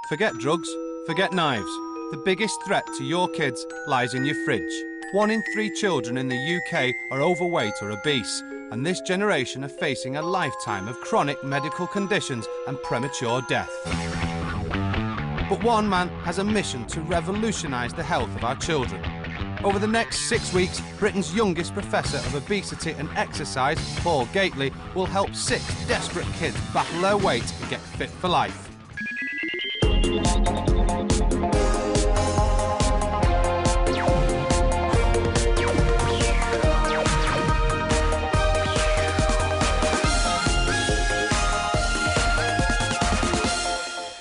Forget drugs, forget knives. The biggest threat to your kids lies in your fridge. 1 in 3 children in the UK are overweight or obese, and this generation are facing a lifetime of chronic medical conditions and premature death. But one man has a mission to revolutionise the health of our children. Over the next 6 weeks, Britain's youngest professor of obesity and exercise, Paul Gately, will help 6 desperate kids battle their weight and get fit for life.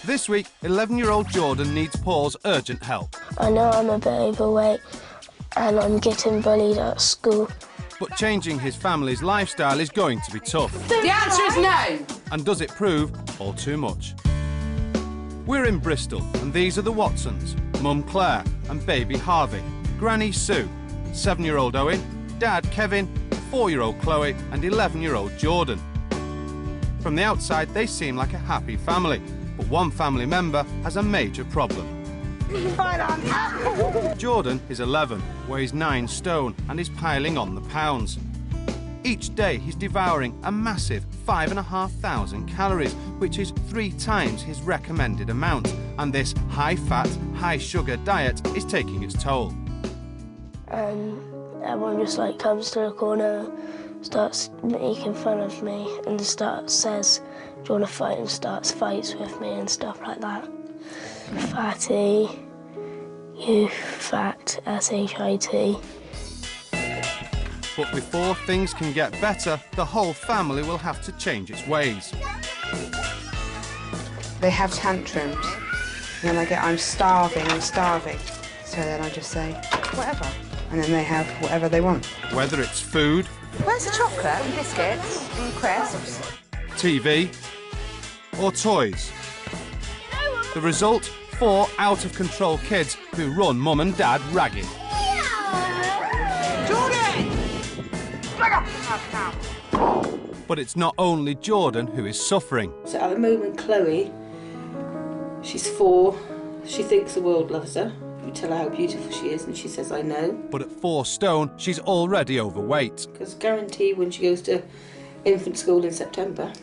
This week, 11-year-old Jordan needs Paul's urgent help. I know I'm a bit overweight and I'm getting bullied at school. But changing his family's lifestyle is going to be tough. The answer is no! And does it prove all too much? We're in Bristol, and these are the Watsons, Mum Claire and baby Harvey, Granny Sue, 7-year-old Owen, Dad Kevin, 4-year-old Chloe and 11-year-old Jordan. From the outside, they seem like a happy family, but one family member has a major problem. Jordan is 11, weighs 9 stone and is piling on the pounds. Each day he's devouring a massive 5,500 calories, which is 3 times his recommended amount, and this high-fat, high-sugar diet is taking its toll. And everyone just like comes to the corner, starts making fun of me and says, "Do you want to fight?" and starts fights with me and stuff like that. Fatty, you fat, S-H-I-T. But before things can get better, the whole family will have to change its ways. They have tantrums, and then I get, I'm starving. So then I just say, whatever. And then they have whatever they want. Whether it's food... Where's the chocolate and biscuits and crisps? TV or toys. The result, 4 out-of-control kids who run Mum and Dad ragged. But it's not only Jordan who is suffering. So at the moment, Chloe, she's 4, she thinks the world loves her. You tell her how beautiful she is and she says, I know. But at 4 stone, she's already overweight. Because guarantee when she goes to infant school in September,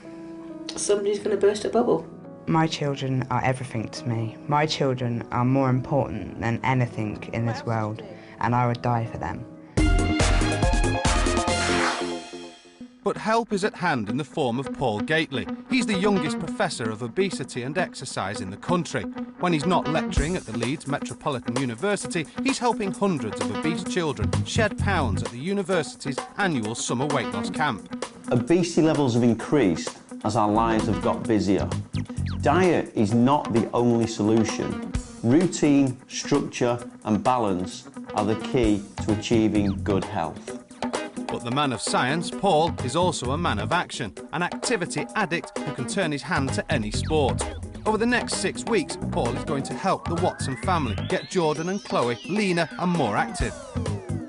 somebody's going to burst a bubble. My children are everything to me. My children are more important than anything in this world, and I would die for them. But help is at hand in the form of Paul Gately. He's the youngest professor of obesity and exercise in the country. When he's not lecturing at the Leeds Metropolitan University, he's helping hundreds of obese children shed pounds at the university's annual summer weight loss camp. Obesity levels have increased as our lives have got busier. Diet is not the only solution. Routine, structure and balance are the key to achieving good health. But the man of science, Paul, is also a man of action, an activity addict who can turn his hand to any sport. Over the next 6 weeks, Paul is going to help the Watson family get Jordan and Chloe leaner and more active.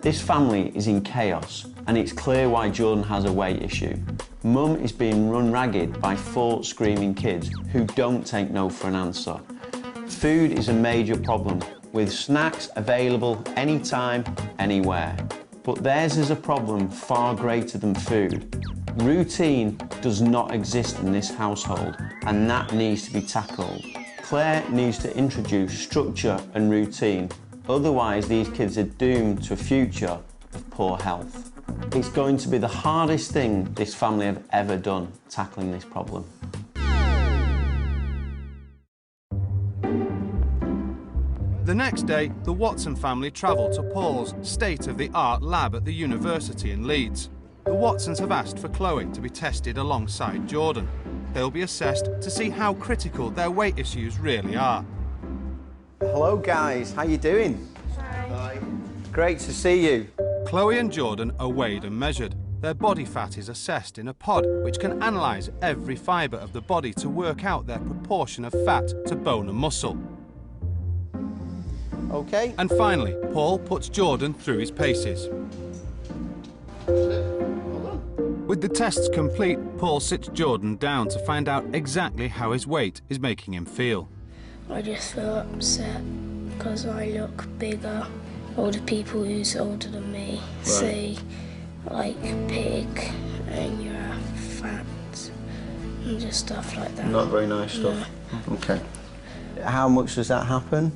This family is in chaos, and it's clear why Jordan has a weight issue. Mum is being run ragged by 4 screaming kids who don't take no for an answer. Food is a major problem, with snacks available anytime, anywhere. But theirs is a problem far greater than food. Routine does not exist in this household, and that needs to be tackled. Claire needs to introduce structure and routine, otherwise these kids are doomed to a future of poor health. It's going to be the hardest thing this family have ever done, tackling this problem. The next day, the Watson family travel to Paul's state-of-the-art lab at the university in Leeds. The Watsons have asked for Chloe to be tested alongside Jordan. They'll be assessed to see how critical their weight issues really are. Hello guys, how you doing? Hi. Great to see you. Chloe and Jordan are weighed and measured. Their body fat is assessed in a pod which can analyse every fibre of the body to work out their proportion of fat to bone and muscle. Okay. And finally, Paul puts Jordan through his paces. With the tests complete, Paul sits Jordan down to find out exactly how his weight is making him feel. I just feel upset because I look bigger. Older people who's older than me say, like, pig and you're fat and just stuff like that. Not very nice stuff. No. Okay. How much does that happen?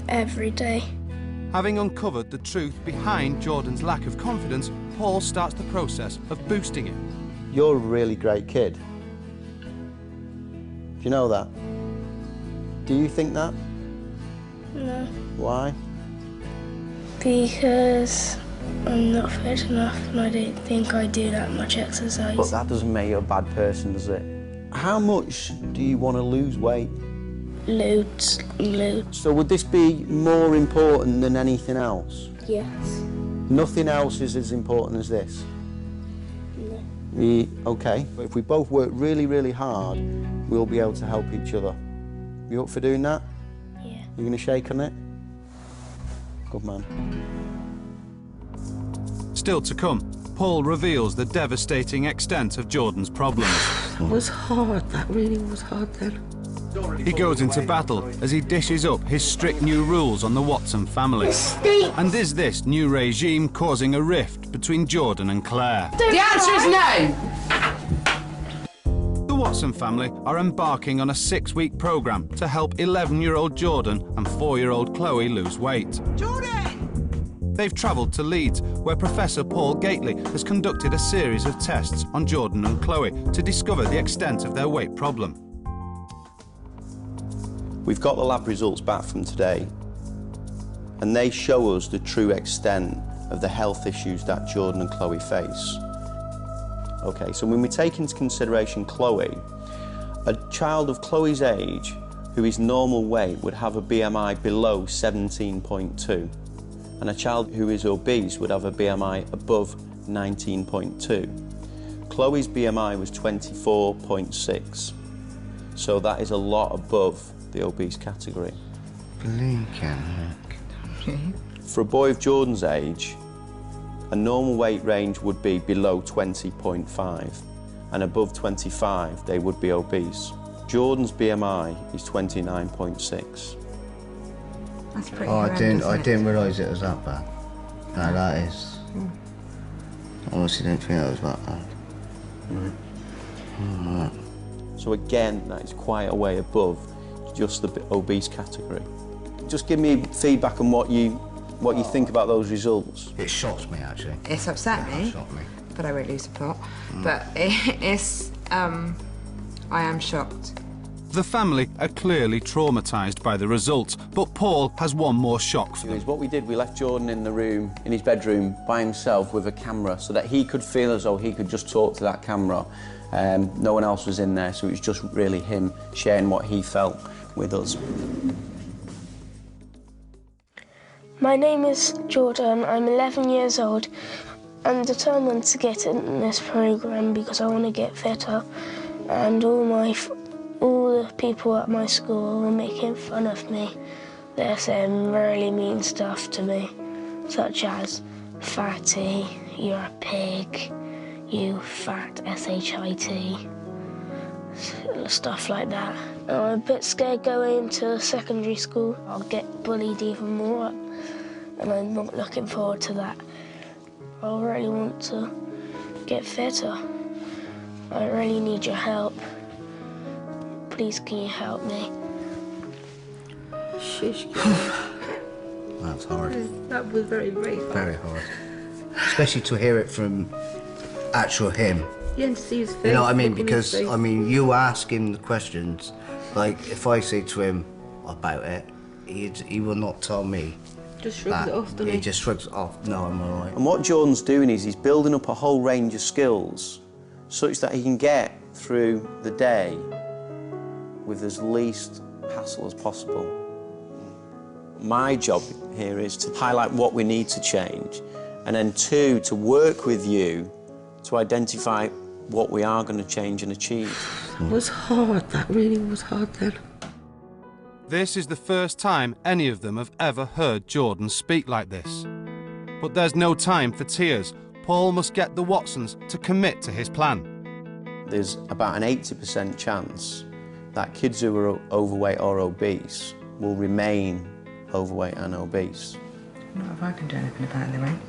Every day. Having uncovered the truth behind Jordan's lack of confidence, Paul starts the process of boosting it. You're a really great kid. Do you know that? Do you think that? No. Why? Because I'm not fit enough and I don't think I do that much exercise. But that doesn't make you a bad person, does it? How much do you want to lose weight? Loads. So would this be more important than anything else? Yes. Nothing else is as important as this? No. Okay, but if we both work really, really hard, we'll be able to help each other. You up for doing that? Yeah. You going to shake on it? Good man. Still to come, Paul reveals the devastating extent of Jordan's problems. It was hard, that really was hard then. He goes into battle as he dishes up his strict new rules on the Watson family. And is this new regime causing a rift between Jordan and Claire? The answer is no! The Watson family are embarking on a 6-week programme to help 11-year-old Jordan and 4-year-old Chloe lose weight. Jordan! They've travelled to Leeds, where Professor Paul Gately has conducted a series of tests on Jordan and Chloe to discover the extent of their weight problem. We've got the lab results back from today, and they show us the true extent of the health issues that Jordan and Chloe face. Okay, so when we take into consideration Chloe, a child of Chloe's age who is normal weight would have a BMI below 17.2, and a child who is obese would have a BMI above 19.2. Chloe's BMI was 24.6, so that is a lot above the obese category. For a boy of Jordan's age, a normal weight range would be below 20.5, and above 25 they would be obese. Jordan's BMI is 29.6. That's pretty I horrendous, didn't isn't it? realise it was that bad. No, that is. I honestly didn't think it was that bad. So again, that is quite a way above just the obese category. Just give me feedback on what you think about those results. It shocked me, actually. It's upset me, It shocked me. but I won't lose the plot. But it's, I am shocked. The family are clearly traumatised by the results, but Paul has one more shock for them. What we did, we left Jordan in the room, in his bedroom, by himself with a camera, so that he could feel as though he could just talk to that camera. No one else was in there, so it was just really him sharing what he felt with us. My name is Jordan, I'm 11 years old. I'm determined to get in this programme because I want to get fitter, and all the people at my school are making fun of me. They're saying really mean stuff to me, such as fatty, you're a pig, you fat S-H-I-T, stuff like that. I'm a bit scared going to secondary school. I'll get bullied even more, and I'm not looking forward to that. I really want to get fitter. I really need your help. Please, can you help me? Shush. That's hard. That was very, very hard. Very hard. Especially to hear it from actual him. Yeah, and to see his face. You know what I mean? look on his Because, face. I mean, you ask him the questions, like, if I say to him about it, he will not tell me. Just shrugs it off, doesn't he? He just shrugs it off. No, I'm all right. And what Jordan's doing is he's building up a whole range of skills such that he can get through the day with as least hassle as possible. My job here is to highlight what we need to change, and then 2, to work with you to identify what we are going to change and achieve. It was hard, that really was hard then. This is the first time any of them have ever heard Jordan speak like this. But there's no time for tears. Paul must get the Watsons to commit to his plan. There's about an 80% chance that kids who are overweight or obese will remain overweight and obese. Not if I can do anything about it, they won't.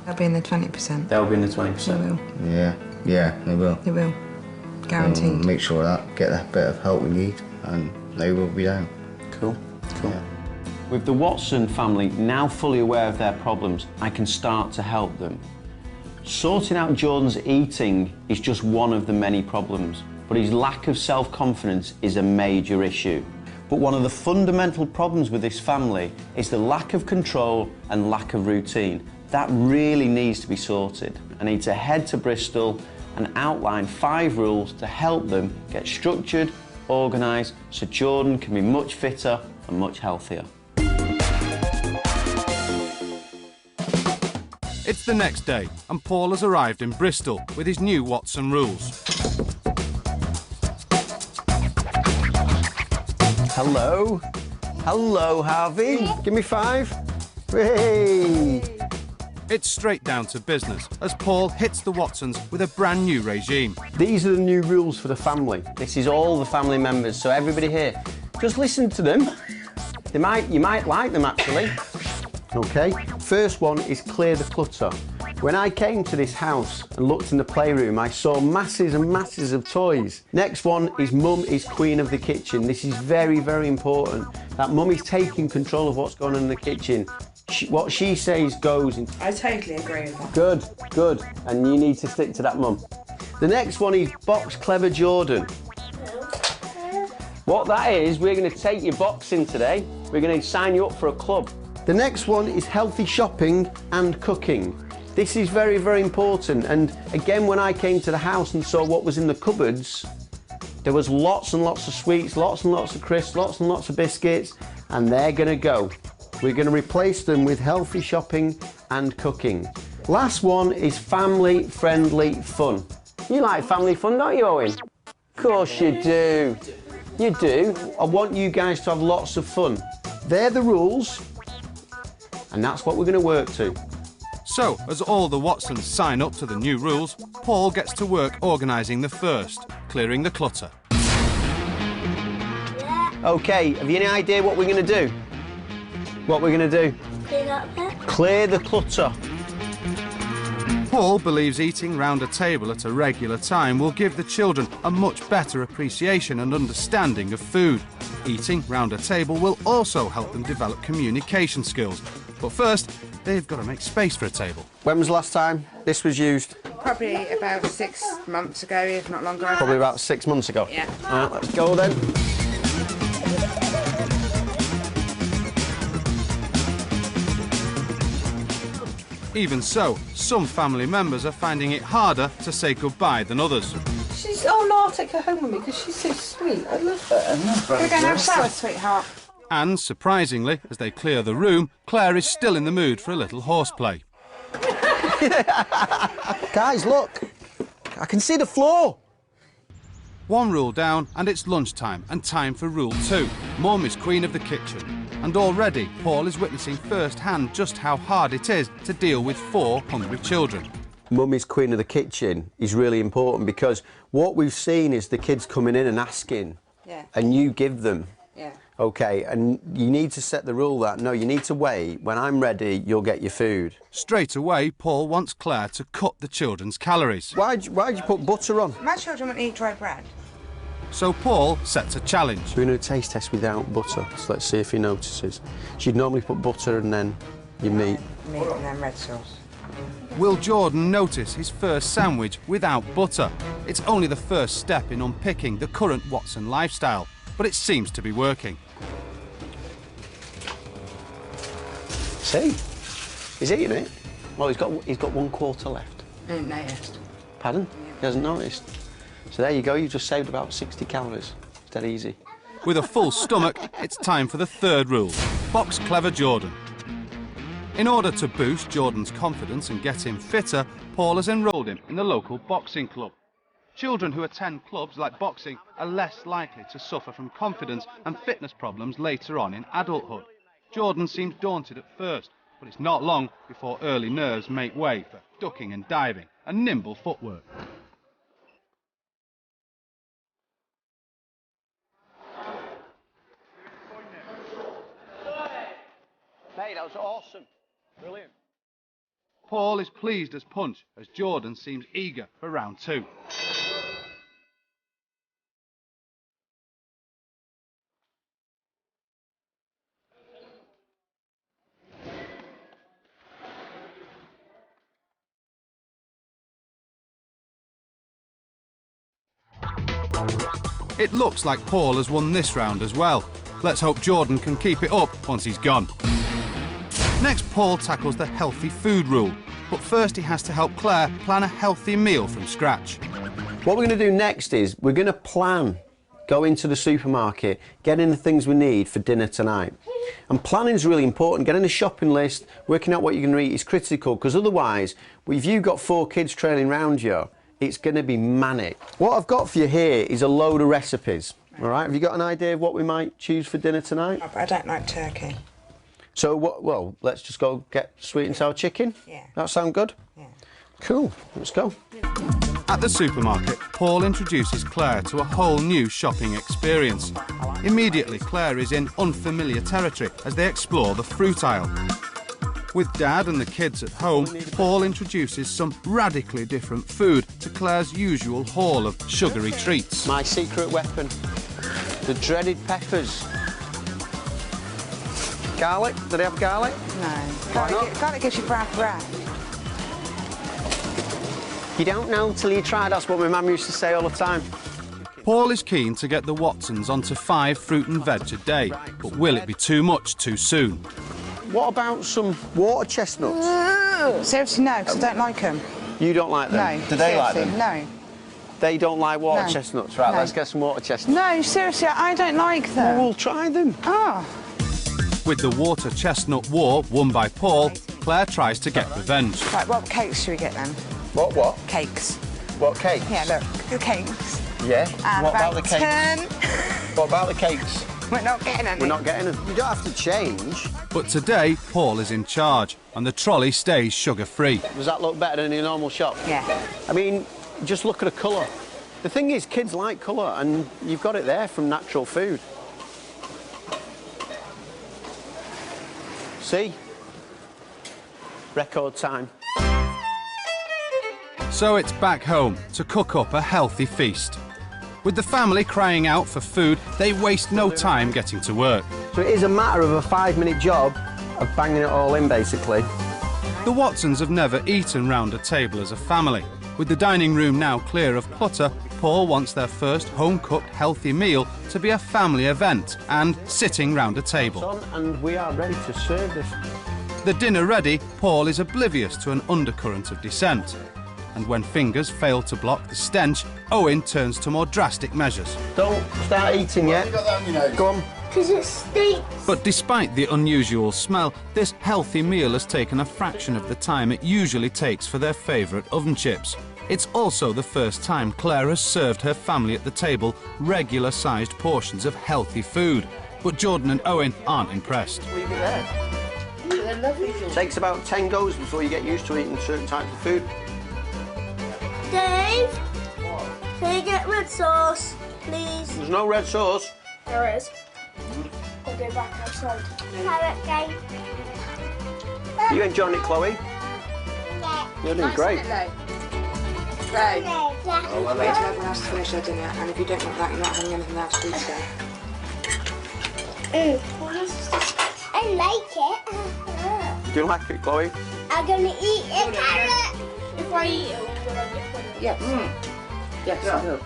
They'll be in the 20%. They'll be in the They 20%. will. Yeah, they will. They will. Guaranteed. Make sure that get that bit of help we need, and they will be down. Cool. Yeah. With the Watson family now fully aware of their problems, I can start to help them. Sorting out Jordan's eating is just one of the many problems, but his lack of self-confidence is a major issue. But one of the fundamental problems with this family is the lack of control and lack of routine. That really needs to be sorted. I need to head to Bristol and outline 5 rules to help them get structured, organised, so Jordan can be much fitter and much healthier. It's the next day, and Paul has arrived in Bristol with his new Watson rules. Hello. Hello, Harvey. Give me 5. Hey. It's straight down to business as Paul hits the Watsons with a brand new regime. These are the new rules for the family. This is all the family members, so everybody here, just listen to them. You might like them actually. Okay, first one is clear the clutter. When I came to this house and looked in the playroom, I saw masses and masses of toys. Next one is Mum is queen of the kitchen. This is very, very important, that Mum is taking control of what's going on in the kitchen. What she says goes. I totally agree with that. Good, good. And you need to stick to that, Mum. The next one is Box Clever Jordan. What that is, we're going to take your boxing today. We're going to sign you up for a club. The next one is healthy shopping and cooking. This is very, very important. And again, when I came to the house and saw what was in the cupboards, there was lots and lots of sweets, lots and lots of crisps, lots and lots of biscuits, and they're going to go. We're going to replace them with healthy shopping and cooking. Last one is family-friendly fun. You like family fun, don't you, Owen? Of course you do. You do. I want you guys to have lots of fun. They're the rules, and that's what we're going to work to. So, as all the Watsons sign up to the new rules, Paul gets to work organising the first, clearing the clutter. Okay, have you any idea what we're going to do? What we're going to do? Clean up it. Clear the clutter. Paul believes eating round a table at a regular time will give the children a much better appreciation and understanding of food. Eating round a table will also help them develop communication skills. But first, they've got to make space for a table. When was the last time this was used? Probably about 6 months ago, if not longer. Probably about 6 months ago. Yeah. All right, let's go then. Even so, some family members are finding it harder to say goodbye than others. She's, oh no, I'll take her home with me because she's so sweet. I love her. We're going to have flowers, sweetheart. And, surprisingly, as they clear the room, Claire is still in the mood for a little horseplay. Guys, look. I can see the floor. One rule down and it's lunchtime and time for rule 2. Mum is queen of the kitchen. And already, Paul is witnessing firsthand just how hard it is to deal with 4 hungry children. Mum is queen of the kitchen is really important because what we've seen is the kids coming in and asking. Yeah. And you give them. Yeah. Okay, and you need to set the rule that, no, you need to wait. When I'm ready, you'll get your food. Straight away, Paul wants Claire to cut the children's calories. Why'd you put butter on? My children won't eat dry bread. So Paul sets a challenge. We're going to taste test without butter, so let's see if he notices. She'd normally put butter and then your meat. Meat and then red sauce. Will Jordan notice his first sandwich without butter? It's only the first step in unpicking the current Watson lifestyle, but it seems to be working. See? He's eating it. Well, he's got 1/4 left. I didn't notice. Pardon? He hasn't noticed. So there you go, you just saved about 60 calories. It's dead easy. With a full stomach, it's time for the third rule, box clever Jordan. In order to boost Jordan's confidence and get him fitter, Paul has enrolled him in the local boxing club. Children who attend clubs like boxing are less likely to suffer from confidence and fitness problems later on in adulthood. Jordan seems daunted at first, but it's not long before early nerves make way for ducking and diving and nimble footwork. Mate, that was awesome. Brilliant. Paul is pleased as punch as Jordan seems eager for round 2. It looks like Paul has won this round as well. Let's hope Jordan can keep it up once he's gone. Next, Paul tackles the healthy food rule, but first he has to help Claire plan a healthy meal from scratch. What we're going to do next is we're going to plan, go into the supermarket, get in the things we need for dinner tonight. And planning is really important. Getting a shopping list, working out what you're going to eat is critical, because otherwise, if you've got 4 kids trailing round you, it's going to be manic. What I've got for you here is a load of recipes. All right, have you got an idea of what we might choose for dinner tonight? Oh, but I don't like turkey. So, well, let's just go get sweet and sour chicken. Yeah. That sound good? Yeah. Cool, let's go. At the supermarket, Paul introduces Claire to a whole new shopping experience. Immediately, Claire is in unfamiliar territory as they explore the fruit aisle. With Dad and the kids at home, Paul introduces some radically different food to Claire's usual haul of sugary treats. My secret weapon, the dreaded peppers. Garlic? Do they have garlic? No. Garlic gives you bad breath. You don't know till you try, that's what my mum used to say all the time. Paul is keen to get the Watsons onto 5 fruit and veg a day, but will it be too much too soon? What about some water chestnuts? Seriously, no, because I don't like them. You don't like them? No. Do they like them? No. They don't like water No. chestnuts, right? No. Let's get some water chestnuts. No, seriously, I don't like them. Well, we'll try them. Oh. With the water chestnut war won by Paul, Claire tries to get revenge. Right, what cakes should we get then? What? Cakes. What cakes? Yeah, look, the cakes. Yeah? And What about the cakes? 10. What about the cakes? We're not getting any. We're not getting them. You don't have to change. But today, Paul is in charge, and the trolley stays sugar-free. Does that look better than in a normal shop? Yeah. I mean, just look at the colour. The thing is, kids like colour, and you've got it there from natural food. See? Record time. So it's back home to cook up a healthy feast. With the family crying out for food, they waste no time getting to work. So it is a matter of a 5-minute job of banging it all in, basically. The Watsons have never eaten round a table as a family. With the dining room now clear of clutter, Paul wants their first home-cooked healthy meal to be a family event and sitting round a table. And we are ready to serve this. The dinner ready, Paul is oblivious to an undercurrent of dissent. And when fingers fail to block the stench, Owen turns to more drastic measures. Don't start eating yet. Go on. Because it stinks. But despite the unusual smell, this healthy meal has taken a fraction of the time it usually takes for their favourite oven chips. It's also the first time Claire has served her family at the table regular-sized portions of healthy food. But Jordan and Owen aren't impressed. Leave it there. They're lovely. Takes about 10 goes before you get used to eating certain types of food. Dave, can you get red sauce, please? There's no red sauce. There is. I'll go back outside. Carrot cake. You enjoying it, Chloe? Yeah. You're doing great. Right. Yeah. Wait till everyone else to finish their dinner, and if you don't want that, you're not having anything else to eat today. I like it. Do you like it, Chloe? I'm gonna eat a carrot. If I eat it, Yes. Yes, I will.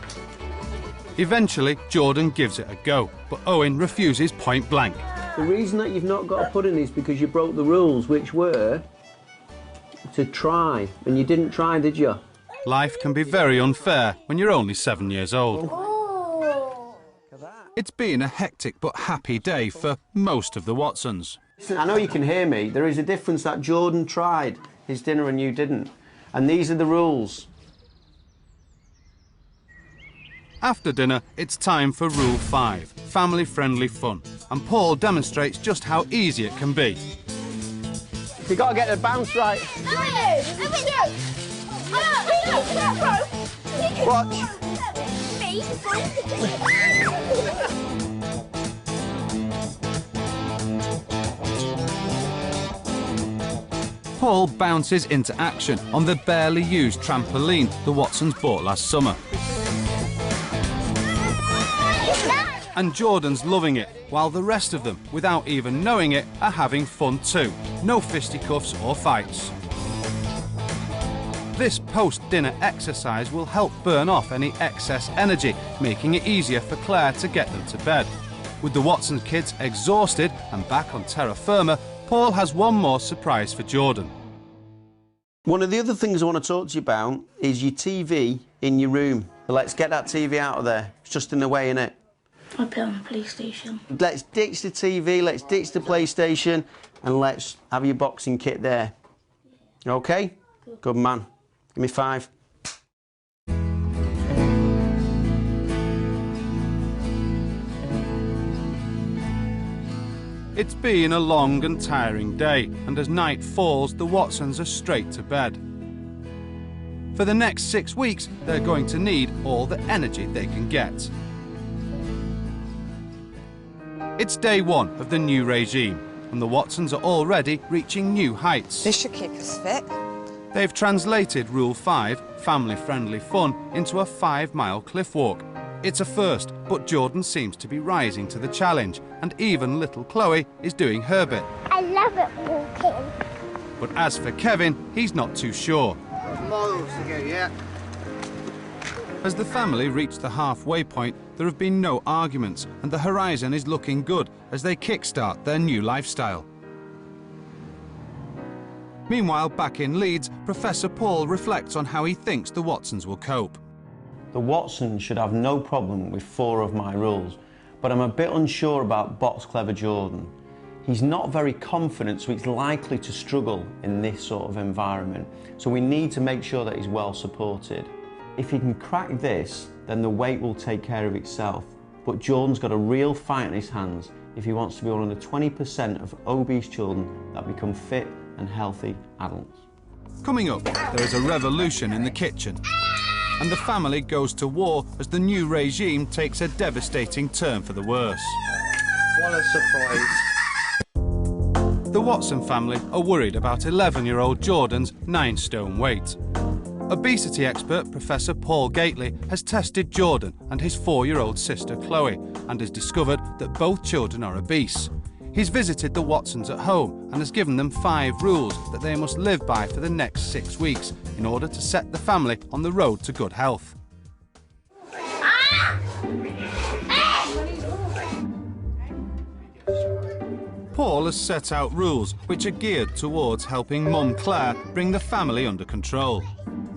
Eventually, Jordan gives it a go, but Owen refuses point blank. The reason that you've not got a pudding is because you broke the rules, which were to try. And you didn't try, did you? Life can be very unfair when you're only 7 years old. It's been a hectic but happy day for most of the Watsons. I know you can hear me. There is a difference that Jordan tried his dinner and you didn't. And these are the rules. After dinner, it's time for Rule 5, family-friendly fun. And Paul demonstrates just how easy it can be. You've got to get the bounce right. Watch. Paul bounces into action on the barely used trampoline the Watsons bought last summer. And Jordan's loving it, while the rest of them, without even knowing it, are having fun too. No fisticuffs or fights. This post-dinner exercise will help burn off any excess energy, making it easier for Claire to get them to bed. With the Watson kids exhausted and back on terra firma, Paul has one more surprise for Jordan. One of the other things I want to talk to you about is your TV in your room. Let's get that TV out of there. It's just in the way, innit? I play on the PlayStation. Let's ditch the TV, let's ditch the PlayStation, and let's have your boxing kit there. OK? Good man. Give me 5. It's been a long and tiring day, and as night falls, the Watsons are straight to bed. For the next 6 weeks, they're going to need all the energy they can get. It's day 1 of the new regime, and the Watsons are already reaching new heights. This should keep us fit. They've translated Rule 5, family-friendly fun, into a 5-mile cliff walk. It's a first, but Jordan seems to be rising to the challenge, and even little Chloe is doing her bit. I love it walking. But as for Kevin, he's not too sure. Miles to go yet. As the family reach the halfway point, there have been no arguments, and the horizon is looking good as they kickstart their new lifestyle. Meanwhile, back in Leeds, Professor Paul reflects on how he thinks the Watsons will cope. The Watsons should have no problem with 4 of my rules, but I'm a bit unsure about Box Clever Jordan. He's not very confident, so he's likely to struggle in this sort of environment. So we need to make sure that he's well supported. If he can crack this, then the weight will take care of itself. But Jordan's got a real fight in his hands if he wants to be one of the 20% of obese children that become fit and healthy adults. Coming up, there is a revolution in the kitchen, and the family goes to war as the new regime takes a devastating turn for the worse. What a surprise. The Watson family are worried about 11-year-old Jordan's 9-stone weight. Obesity expert Professor Paul Gately has tested Jordan and his 4-year-old sister Chloe and has discovered that both children are obese. He's visited the Watsons at home and has given them 5 rules that they must live by for the next 6 weeks in order to set the family on the road to good health. Paul has set out rules which are geared towards helping Mum Claire bring the family under control.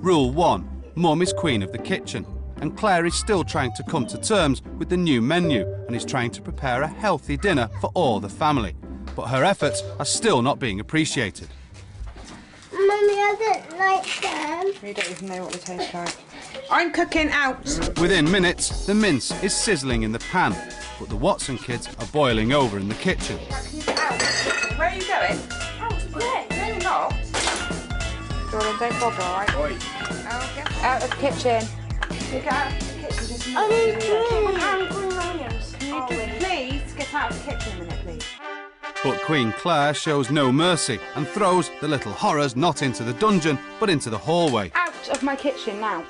Rule 1. Mum is queen of the kitchen, and Claire is still trying to come to terms with the new menu and is trying to prepare a healthy dinner for all the family. But her efforts are still not being appreciated. Mummy, I don't like them. You don't even know what they taste like. I'm cooking out. Within minutes, the mince is sizzling in the pan, but the Watson kids are boiling over in the kitchen. Where are you going? Out where? No, you're not. Jordan, don't bother, all right? Oi. Oh, get out of the kitchen. You get out of the kitchen just a I minute. need green onions. Can you just please get out of the kitchen a minute, please? But Queen Claire shows no mercy and throws the little horrors not into the dungeon, but into the hallway. Out of my kitchen now.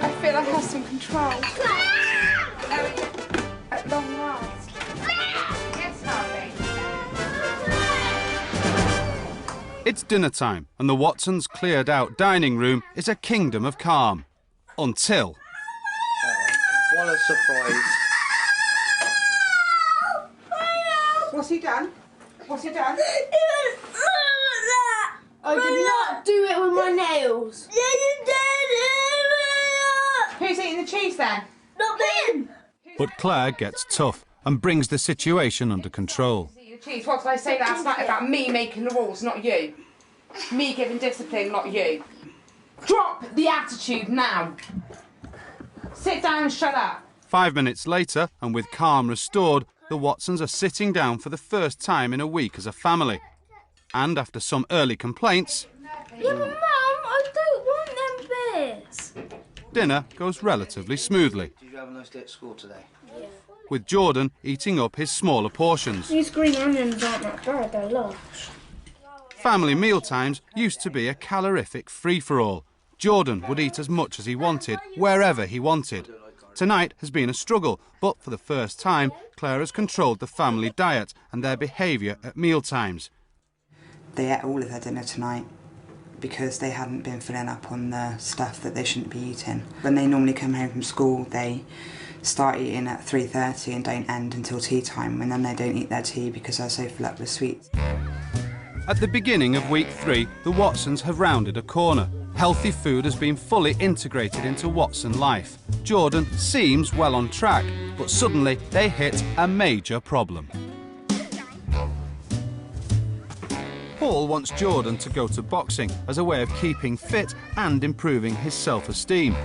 I feel like I have some control. At long last. Yes, darling. It's dinner time, and the Watsons' cleared-out dining room is a kingdom of calm. Until... What a surprise. What's he done? What's he done? I did not do it with my nails. Who's eating the cheese then? Not him. But Claire gets tough and brings the situation under control. Eat the cheese. What did I say last night about me making the rules, not you? Me giving discipline, not you. Drop the attitude now. Sit down and shut up. 5 minutes later, and with calm restored, the Watsons are sitting down for the first time in a week as a family. And after some early complaints, Yeah, but Mum, I don't want them bits. dinner goes relatively smoothly. you have a nice day at school today? Yeah. with Jordan eating up his smaller portions. These green onions aren't that bad, they're large. Family mealtimes used to be a calorific free-for-all. Jordan would eat as much as he wanted, wherever he wanted. Tonight has been a struggle, but for the first time, Claire has controlled the family diet and their behaviour at mealtimes. They ate all of their dinner tonight because they hadn't been filling up on the stuff that they shouldn't be eating. When they normally come home from school, they start eating at 3:30 and don't end until tea time, and then they don't eat their tea because they're so full up with sweets. At the beginning of week 3, the Watsons have rounded a corner. Healthy food has been fully integrated into Watson life. Jordan seems well on track, but suddenly they hit a major problem. Paul wants Jordan to go to boxing as a way of keeping fit and improving his self-esteem.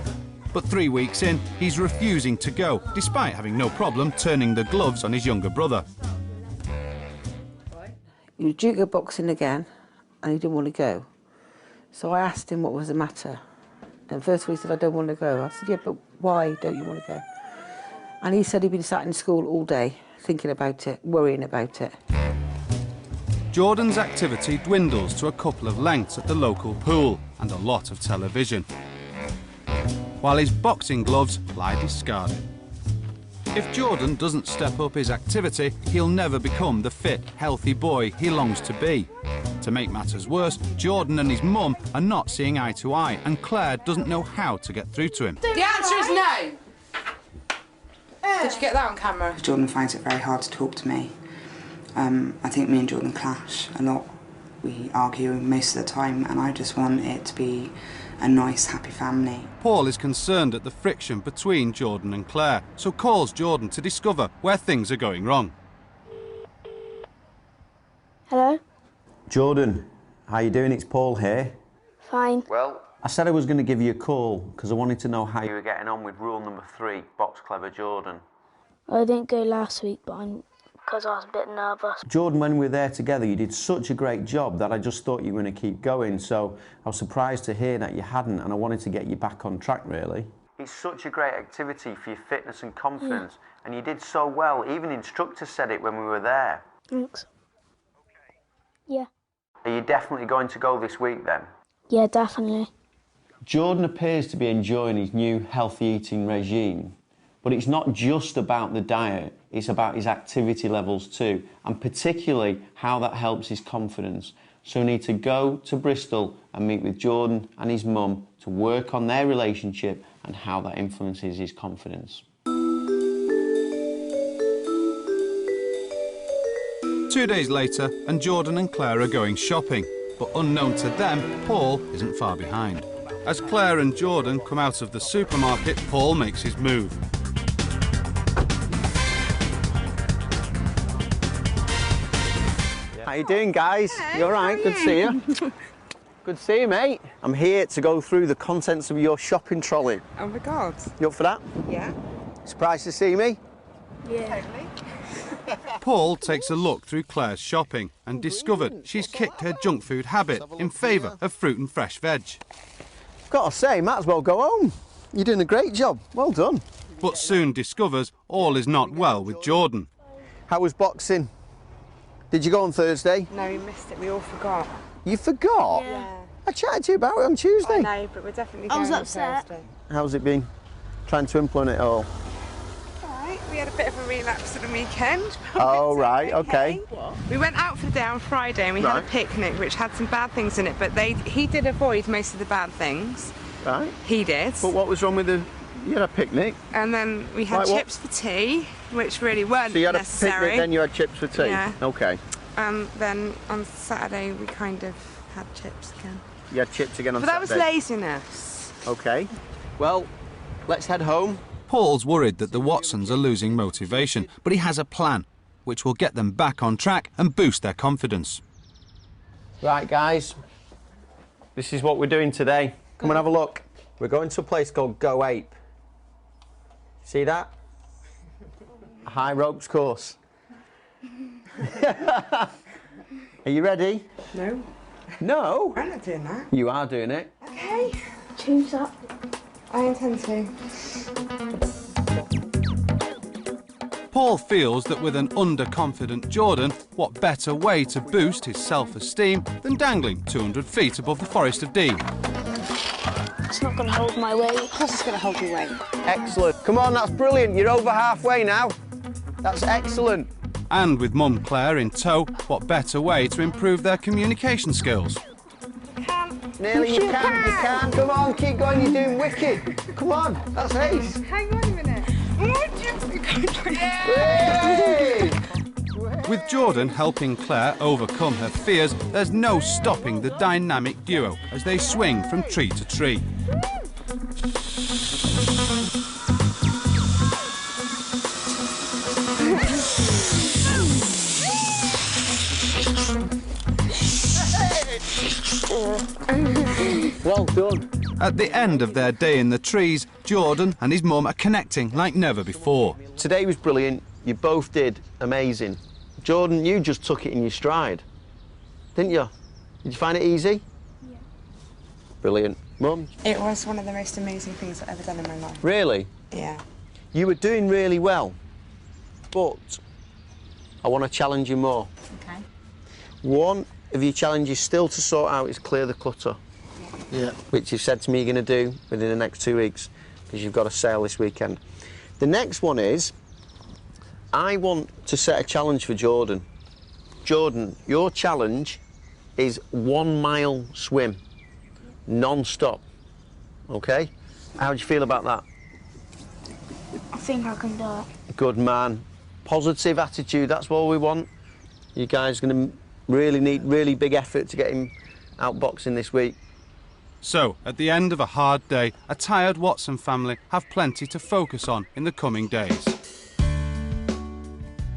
But 3 weeks in, he's refusing to go, despite having no problem turning the gloves on his younger brother. He was due to go boxing again, and he didn't want to go. So I asked him what was the matter. And first of all he said, I don't want to go. I said, yeah, but why don't you want to go? And he said he'd been sat in school all day, thinking about it, worrying about it. Jordan's activity dwindles to a couple of lengths at the local pool and a lot of television, while his boxing gloves lie discarded. If Jordan doesn't step up his activity, he'll never become the fit, healthy boy he longs to be. To make matters worse, Jordan and his mum are not seeing eye to eye, and Claire doesn't know how to get through to him. The answer is no. Did you get that on camera? Jordan finds it very hard to talk to me. I think me and Jordan clash a lot. We argue most of the time, and I just want it to be a nice, happy family. Paul is concerned at the friction between Jordan and Claire, so calls Jordan to discover where things are going wrong. Hello? Jordan, how you doing? It's Paul here. Fine. Well, I said I was going to give you a call because I wanted to know how you were getting on with rule number 3, box clever Jordan. I didn't go last week, but because I was a bit nervous. Jordan, when we were there together, you did such a great job that I just thought you were going to keep going, so I was surprised to hear that you hadn't, and I wanted to get you back on track, really. It's such a great activity for your fitness and confidence, and you did so well. Even instructors said it when we were there. Thanks. Yeah. Are you definitely going to go this week, then? Yeah, definitely. Jordan appears to be enjoying his new healthy eating regime, but it's not just about the diet, it's about his activity levels too, and particularly how that helps his confidence. So we need to go to Bristol and meet with Jordan and his mum to work on their relationship and how that influences his confidence. 2 days later, and Jordan and Claire are going shopping, but unknown to them, Paul isn't far behind. As Claire and Jordan come out of the supermarket, Paul makes his move. How you doing, guys? Hello, You all right? Good to see you. Good to see you, mate. I'm here to go through the contents of your shopping trolley. Oh my God. You up for that? Yeah. Surprised to see me? Yeah. Totally. Paul takes a look through Claire's shopping and discovered she's kicked her junk food habit in favour of fruit and fresh veg. Got to say, might as well go home. You're doing a great job. Well done. But soon discovers all is not well with Jordan. How was boxing? Did you go on Thursday? No, we missed it. We all forgot. You forgot? Yeah. I chatted to you about it on Tuesday. No, but we're definitely going I was on upset. Thursday. How's it been? Trying to implement it all? Alright, we had a bit of a relapse at the weekend. Oh, right, okay. We went out for the day on Friday and we had a picnic which had some bad things in it, but he did avoid most of the bad things. Right. He did. But what was wrong with you had a picnic? And then we had Like what? chips for tea, which really weren't So you had necessary. a picnic, then you had chips for tea? Yeah. Okay. And then on Saturday we kind of had chips again. You had chips again on But that was Saturday? laziness. Okay. Well, let's head home. Paul's worried that the Watsons are losing motivation, but he has a plan which will get them back on track and boost their confidence. Right, guys. This is what we're doing today. Come and have a look. We're going to a place called Go Ape. See that? A high ropes course. Are you ready? No. No? I'm not doing that. You are doing it. Okay. Choose up. I intend to. Paul feels that with an underconfident Jordan, what better way to boost his self-esteem than dangling 200 feet above the Forest of Dean. It's not going to hold my weight. Of course it's going to hold your weight. Excellent. Come on, that's brilliant. You're over halfway now. That's excellent. And with Mum Claire in tow, what better way to improve their communication skills? Nearly, you can. Come on, keep going, you're doing wicked. Come on, that's ace. Hang on a minute. Yay! With Jordan helping Claire overcome her fears, there's no stopping the dynamic duo as they swing from tree to tree. Well done. At the end of their day in the trees, Jordan and his mum are connecting like never before. Today was brilliant. You both did amazing. Jordan, you just took it in your stride, didn't you? Did you find it easy? Yeah. Brilliant. Mum? It was one of the most amazing things I've ever done in my life. Really? Yeah. You were doing really well, but I want to challenge you more. Okay. One of your challenges still to sort out is clear the clutter. Yeah. Which you've said to me you're going to do within the next 2 weeks because you've got a sale this weekend. The next one is, I want to set a challenge for Jordan. Jordan, your challenge is 1 mile swim, non-stop, OK? How do you feel about that? I think I can do it. Good man. Positive attitude, that's what we want. You guys are going to really need really big effort to get him out boxing this week. So, at the end of a hard day, a tired Watson family have plenty to focus on in the coming days.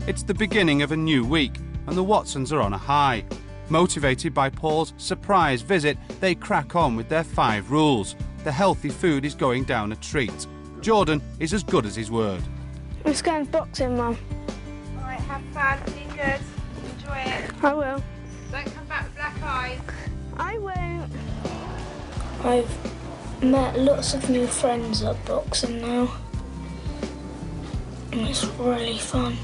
It's the beginning of a new week, and the Watsons are on a high. Motivated by Paul's surprise visit, they crack on with their 5 rules. The healthy food is going down a treat. Jordan is as good as his word. Let's go boxing, Mum. All right, have fun, be good, enjoy it. I will. Don't come back with black eyes. I won't. I've met lots of new friends at boxing now. And it's really fun.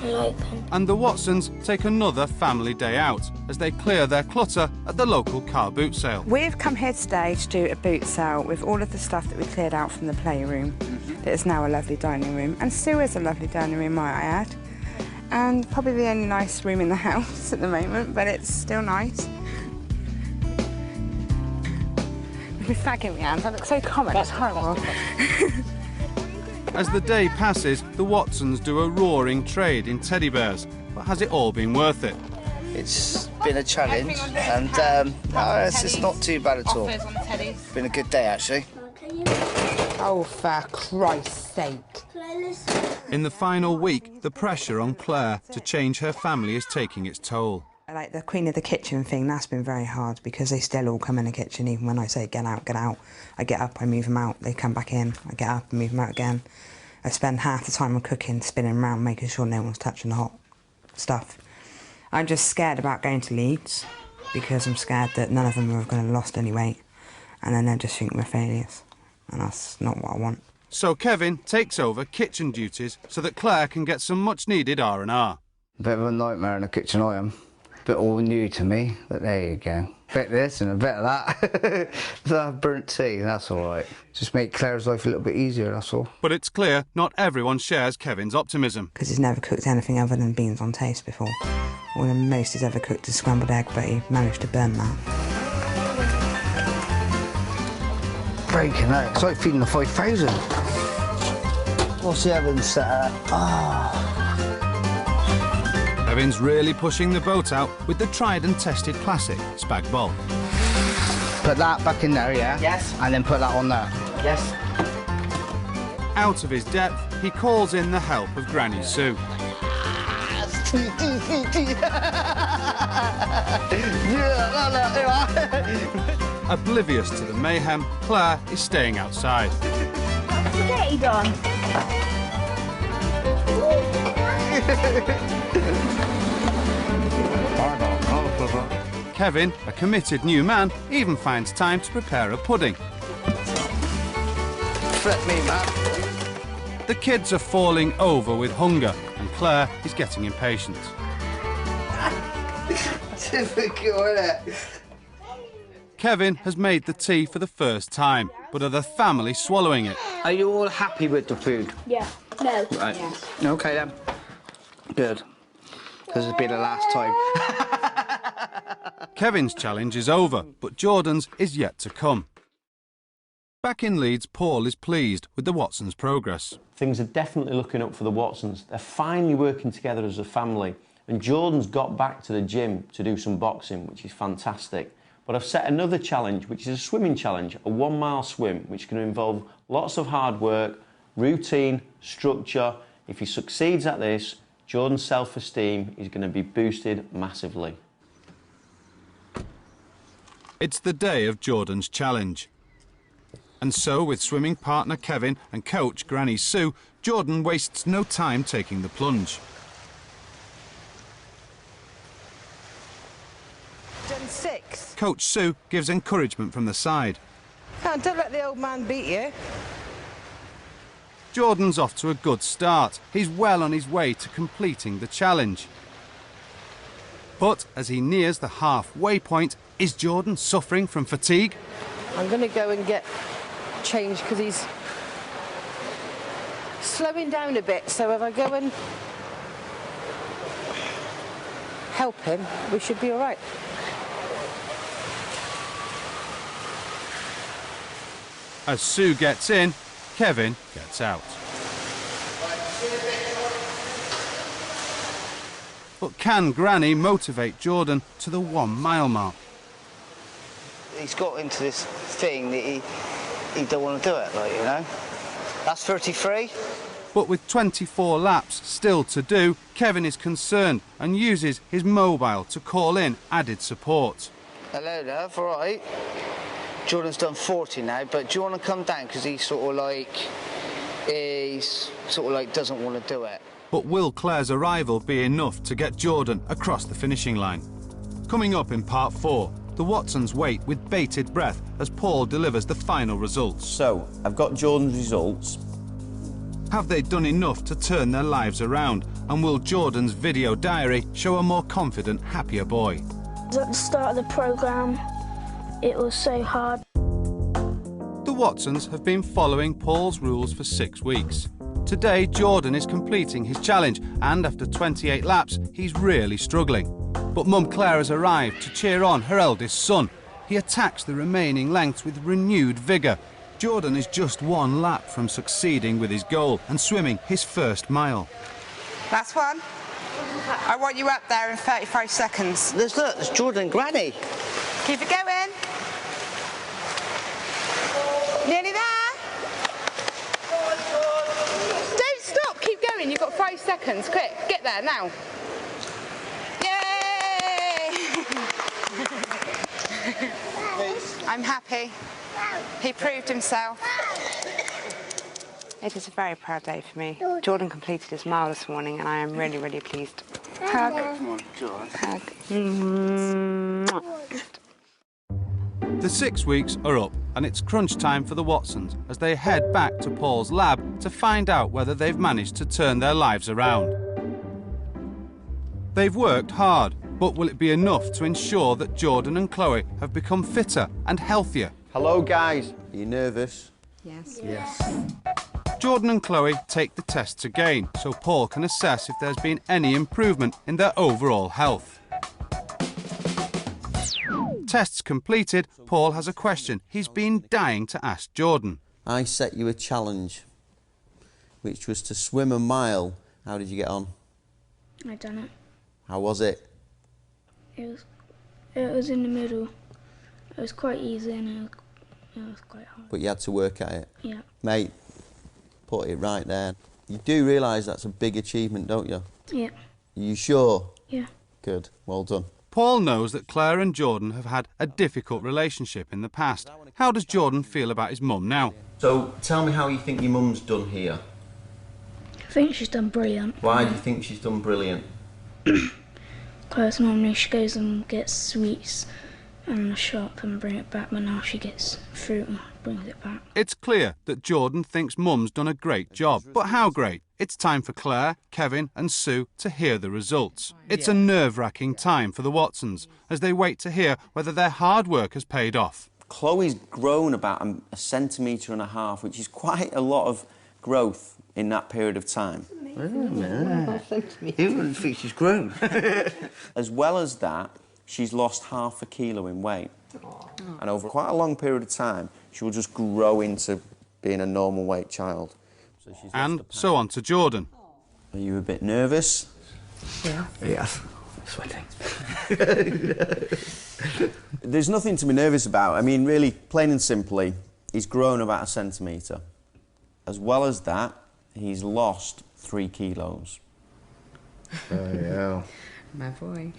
I like them. And the Watsons take another family day out as they clear their clutter at the local car boot sale. We've come here today to do a boot sale with all of the stuff that we cleared out from the playroom. It's now a lovely dining room, and still is a lovely dining room, might I add. And probably the only nice room in the house at the moment, but it's still nice. With fag in my hands, I look so common, it's horrible. As the day passes, the Watsons do a roaring trade in teddy bears. But has it all been worth it? It's been a challenge, and no, it's not too bad at all. It's been a good day, actually. Oh, for Christ's sake. In the final week, the pressure on Claire to change her family is taking its toll. Like the Queen of the Kitchen thing, that's been very hard because they still all come in the kitchen even when I say get out, get out. I get up, I move them out, they come back in, I get up and move them out again. I spend half the time I'm cooking, spinning around, making sure no one's touching the hot stuff. I'm just scared about going to Leeds because I'm scared that none of them are going to have lost any weight and then they'll just think we're failures, and that's not what I want. So Kevin takes over kitchen duties so that Claire can get some much-needed R&R. A bit of a nightmare in the kitchen, I am. Bit all new to me, but there you go. Bit this and a bit of that. That burnt tea, that's all right. Just make Claire's life a little bit easier, that's all. But it's clear not everyone shares Kevin's optimism. Because he's never cooked anything other than beans on toast before. All the most he's ever cooked is scrambled egg, but he managed to burn that. Breaking out, it's like feeding the 5,000. What's the oven set at? Kevin's really pushing the boat out with the tried and tested classic spag bol. Put that back in there, yeah? Yes. And then put that on there. Yes. Out of his depth, he calls in the help of Granny Sue. Oblivious to the mayhem, Claire is staying outside. What's the spaghetti done? Kevin, a committed new man, even finds time to prepare a pudding. Flip me, man. The kids are falling over with hunger and Claire is getting impatient. Difficult, isn't it? Kevin has made the tea for the first time, but are the family swallowing it? Are you all happy with the food? Yeah. No. Right. Okay then. Good. Because it's been the last time. Kevin's challenge is over, but Jordan's is yet to come. Back in Leeds, Paul is pleased with the Watsons' progress. Things are definitely looking up for the Watsons. They're finally working together as a family. And Jordan's got back to the gym to do some boxing, which is fantastic. But I've set another challenge, which is a swimming challenge, a 1 mile swim, which can involve lots of hard work, routine, structure. If he succeeds at this, Jordan's self-esteem is going to be boosted massively. It's the day of Jordan's challenge. And so, with swimming partner Kevin and coach Granny Sue, Jordan wastes no time taking the plunge. Done 6. Coach Sue gives encouragement from the side. Don't let the old man beat you. Jordan's off to a good start. He's well on his way to completing the challenge. But as he nears the halfway point, is Jordan suffering from fatigue? I'm going to go and get changed because he's slowing down a bit. So if I go and help him, we should be all right. As Sue gets in, Kevin gets out. But can Granny motivate Jordan to the 1 mile mark? He's got into this thing that he don't want to do it, like, you know. That's 33. But with 24 laps still to do, Kevin is concerned and uses his mobile to call in added support. Hello, love, all right. Jordan's done 40 now, but do you want to come down? Because he's sort of like doesn't want to do it. But will Claire's arrival be enough to get Jordan across the finishing line? Coming up in part 4, the Watsons wait with bated breath as Paul delivers the final results. So, I've got Jordan's results. Have they done enough to turn their lives around? And will Jordan's video diary show a more confident, happier boy? At the start of the programme, it was so hard. The Watsons have been following Paul's rules for 6 weeks. Today, Jordan is completing his challenge, and after 28 laps, he's really struggling. But Mum Claire has arrived to cheer on her eldest son. He attacks the remaining lengths with renewed vigour. Jordan is just 1 lap from succeeding with his goal and swimming his first mile. Last one. I want you up there in 35 seconds. There's Jordan and Granny. Keep it going. Nearly there. Don't stop, keep going. You've got 5 seconds. Quick, get there now. Yay! I'm happy. He proved himself. It is a very proud day for me. Jordan completed his mile this morning and I am really, really pleased. Hug. Come on, Jordan. Hug. The 6 weeks are up and it's crunch time for the Watsons as they head back to Paul's lab to find out whether they've managed to turn their lives around. They've worked hard, but will it be enough to ensure that Jordan and Chloe have become fitter and healthier? Hello, guys. Are you nervous? Yes. Yes. Jordan and Chloe take the tests again so Paul can assess if there's been any improvement in their overall health. Tests completed, Paul has a question he's been dying to ask Jordan. I set you a challenge, which was to swim a mile. How did you get on? I done it. How was it? It was in the middle. It was quite easy and it was quite hard. But you had to work at it? Yeah. Mate, put it right there. You do realise that's a big achievement, don't you? Yeah. Are you sure? Yeah. Good, well done. Paul knows that Claire and Jordan have had a difficult relationship in the past. How does Jordan feel about his mum now? So, tell me how you think your mum's done here. I think she's done brilliant. Why do you think she's done brilliant? Because normally she goes and gets sweets in the shop and bring it back, but now she gets fruit and brings it back. It's clear that Jordan thinks Mum's done a great job. But how great? It's time for Claire, Kevin and Sue to hear the results. It's a nerve-wracking time for the Watsons as they wait to hear whether their hard work has paid off. Chloe's grown about a 1.5 centimetres, which is quite a lot of growth in that period of time. You wouldn't think she's grown. As well as that, she's lost 0.5 kilo in weight. And over quite a long period of time, she will just grow into being a normal weight child. And so on to Jordan. Are you a bit nervous? Yeah. Yeah. Sweating. There's nothing to be nervous about. I mean, really, plain and simply, he's grown about 1 centimetre. As well as that, he's lost 3 kilos. Oh, yeah. My boy.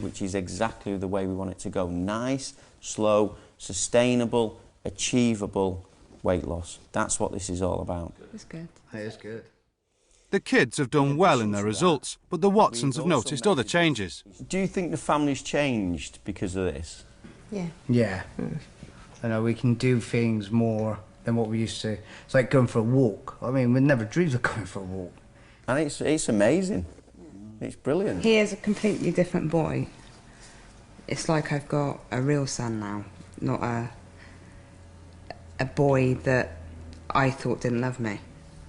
Which is exactly the way we want it to go. Nice, slow, sustainable, achievable weight loss. That's what this is all about. It's good. It is good. The kids have done well in their results, but the Watsons have noticed other changes. Do you think the family's changed because of this? Yeah. Yeah. I know we can do things more than what we used to. It's like going for a walk. I mean, we never dreamed of going for a walk. And it's amazing. It's brilliant. He is a completely different boy. It's like I've got a real son now, not a boy that I thought didn't love me,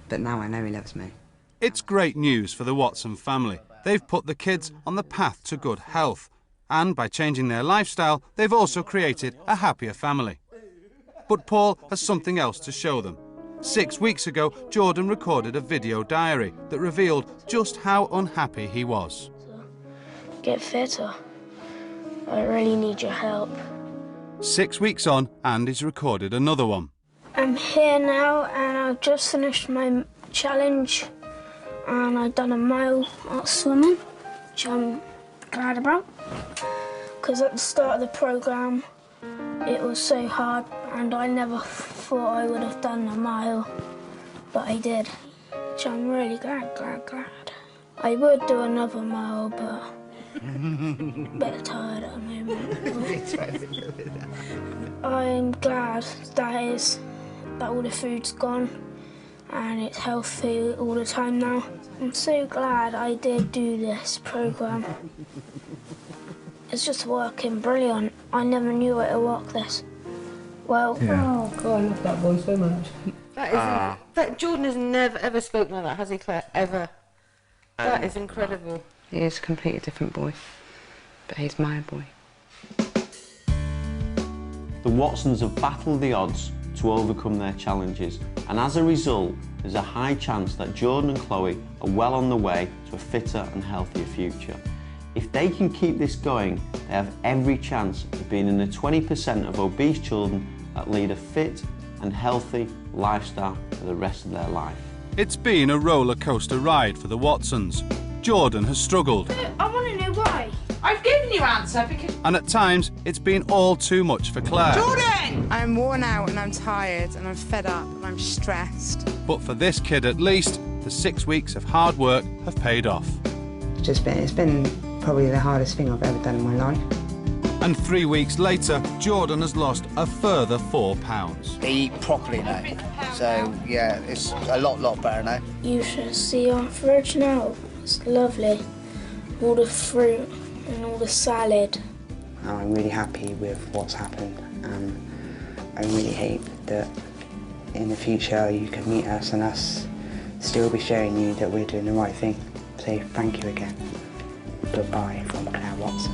but now I know he loves me. It's great news for the Watson family. They've put the kids on the path to good health. And by changing their lifestyle, they've also created a happier family. But Paul has something else to show them. 6 weeks ago, Jordan recorded a video diary that revealed just how unhappy he was. Get fitter. I really need your help. 6 weeks on, and he's recorded another one. I'm here now and I've just finished my challenge and I've done a mile out swimming, which I'm glad about. Because at the start of the programme, it was so hard and I never thought I would have done a mile, but I did, which I'm really glad. I would do another mile, but a bit tired at the moment. I'm glad that all the food's gone and it's healthy all the time now. I'm so glad I did do this programme. It's just working brilliant. I never knew it would work this well. Yeah. Oh, God, I love that boy so much. That Jordan has never, ever spoken like that, has he, Claire? Ever. That is incredible. He is a completely different boy, but he's my boy. The Watsons have battled the odds to overcome their challenges, and as a result, there's a high chance that Jordan and Chloe are well on the way to a fitter and healthier future. If they can keep this going, they have every chance of being in the 20% of obese children that lead a fit and healthy lifestyle for the rest of their life. It's been a roller coaster ride for the Watsons. Jordan has struggled. I want to know why. I've given you answer because... And at times, it's been all too much for Claire. Jordan! I'm worn out and I'm tired and I'm fed up and I'm stressed. But for this kid at least, the 6 weeks of hard work have paid off. It's been probably the hardest thing I've ever done in my life. And 3 weeks later, Jordan has lost a further 4 pounds. They eat properly now, so yeah, it's a lot better now. You should see our fridge now. It's lovely. All the fruit and all the salad. I'm really happy with what's happened and I really hope that in the future you can meet us and us still be showing you that we're doing the right thing. So thank you again. Goodbye from Claire Watson.